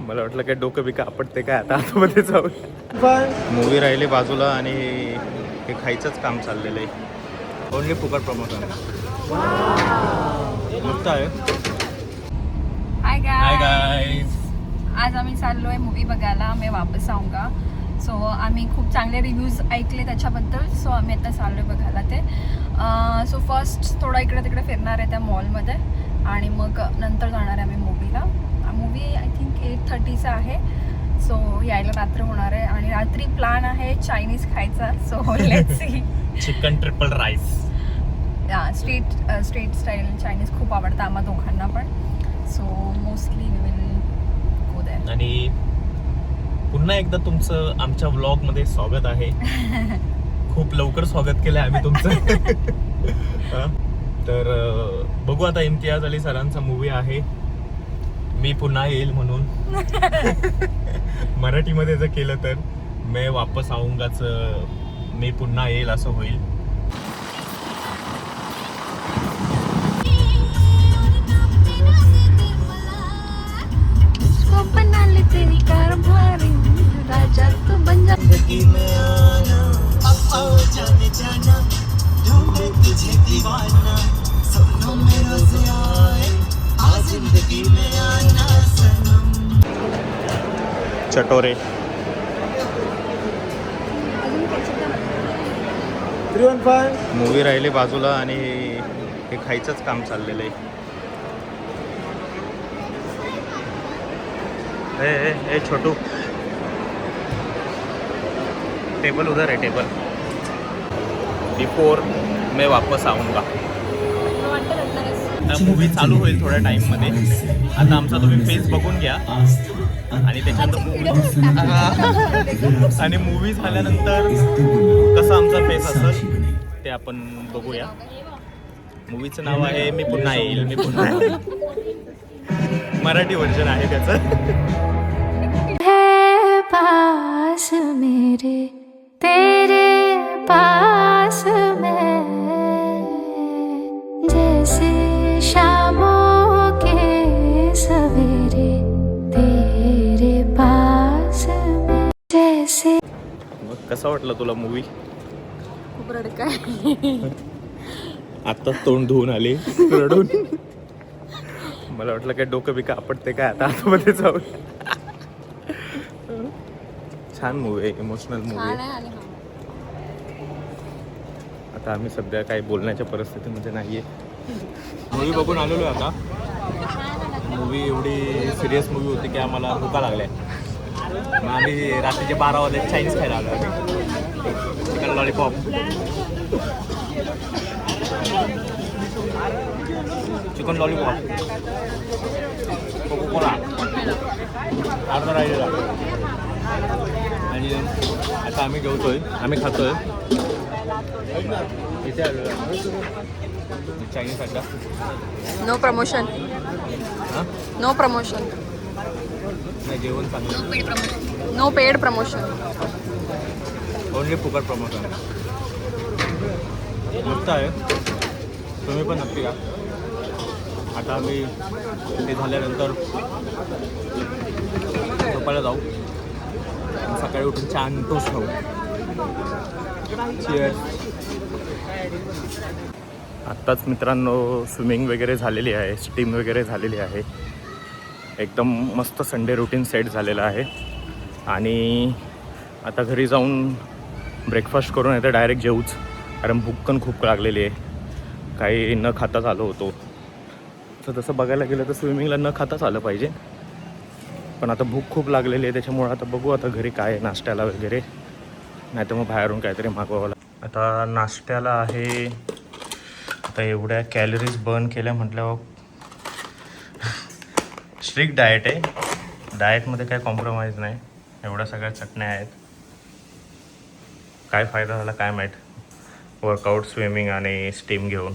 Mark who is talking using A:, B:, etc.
A: मला वाटलं काय डोकं बिका आपटते काय आता आतमध्ये जाऊन. मूवी राहिली बाजूला आणि हे खायचंच काम चाललेलं आहे. ओनली फुकट प्रमोशन मस्त आहे.
B: हाय
A: हाय
B: गाइस,
A: गाईज.
B: आज आम्ही चाललोय मूवी बघायला. मैं वापस आऊंगा. सो आम्ही खूप चांगले रिव्ह्यूज ऐकले त्याच्याबद्दल. सो आम्ही आता चाललोय बघायला ते. सो फर्स्ट थोडा इकडे तिकडे फिरणार आहे त्या मॉलमध्ये आणि मग नंतर जाणार आहे आम्ही मूवीला. मूवी आय थिंक 8:30चा आहे. सो यायला रात्र होणार आहे आणि रात्री प्लॅन आहे चायनीज खायचा. So let's see.
A: Chicken triple rice.
B: Street style Chinese खूप आवडतं आम्हा दोघांना पण. So mostly we will go there.
A: आणि पुन्हा एकदा तुमचं आमच्या व्लॉगमध्ये स्वागत आहे. खूप लवकर स्वागत केलं आम्ही तुमचं. तर बघू आता. इम्तियाज अली सरांचा मूवी आहे मी पुन्हा येईल म्हणून. मराठीमध्ये जर केलं तर मैं वापस आऊंगाच मी पुन्हा येईल असं होईल.
B: राजा तू बन जा.
A: चटोरे. मूवी राहिली बाजूला आणि हे खायचंच काम चाललेलं आहे. ए छोटू, टेबल उधर है टेबल. बिफोर मैं वापस आऊंगा. मूवी चालू होईल थोड्या टाईममध्ये. आता आमचा तुम्ही फेस बघून घ्या आणि त्याच्यानंतर आणि मूवी झाल्यानंतर कसा आमचा फेस असेल ते आपण बघूया. मूवीचं नाव आहे मी पुन्हा येईल. मी पुन्हा येईल. मराठी व्हर्जन आहे त्याचं.
C: पास मेरे तेरे पास मैं जैसे शामों के सवेरे तेरे पास मैं जैसे.
A: मग कसा वाटला तुला मूवी?
B: खूप रडकाय.
A: आत्ताच तोंड धुवून आले रडून. मला वाटलं काय डोकं बिका आपटते काय आता आतमध्ये जाऊन. छान मूवी आहे. इमोशनल मूवी आहे. आता आम्ही सध्या काही बोलण्याच्या परिस्थितीमध्ये नाहीये. मूवी बघून आलेलो आहे आता. मूवी एवढी सिरियस मूवी होती की आम्हाला भुका लागल्या. मग आम्ही रात्रीचे 12 वाजता चायनीज खायला आलो. आम्ही chicken lollipop, chicken lollipop, Coca Cola अर्धा राहिलेला. आणि आता आम्ही जेवतोय, आम्ही खातोय. इथे आलो चायनीज खायला.
B: No promotion. No promotion.
A: नाही जेवण चांगलं.
B: No paid promotion.
A: ओनली फुकट प्रमोशन. मस्त आहे. तुम्ही पण नक्की या. आता आम्ही ते झाल्यानंतर झोपायला जाऊ. सकाळी उठून छान टोस्ट खाऊ. चीअर्स. आत्ताच मित्रांनो स्विमिंग वगैरे झालेली आहे. स्टीम वगैरे झालेली आहे. एकदम मस्त संडे रुटीन सेट झालेलं आहे. आणि आता घरी जाऊन ब्रेकफास्ट करून येतं डायरेक्ट जेवूच. कारण भूक पण खूप लागलेली आहे. काही न खाताच आलो होतो. तर तसं बघायला गेलं तर स्विमिंगला न खाताच आलं पाहिजे. पण आता भूक खूप लागलेली आहे त्याच्यामुळं आता बघू आता घरी काय आहे नाश्त्याला वगैरे. नाही तर मग बाहेरून काहीतरी मागवावं लागतं. आता नाश्त्याला आहे. आता एवढ्या कॅलरीज बर्न केल्या म्हटल्यावर स्ट्रिक्ट डाएट आहे. डाएटमध्ये काही कॉम्प्रोमाइज नाही. एवढ्या सगळ्या चटण्या आहेत. काय फायदा झाला काय माहीत वर्कआउट, स्विमिंग आणि स्टीम घेऊन.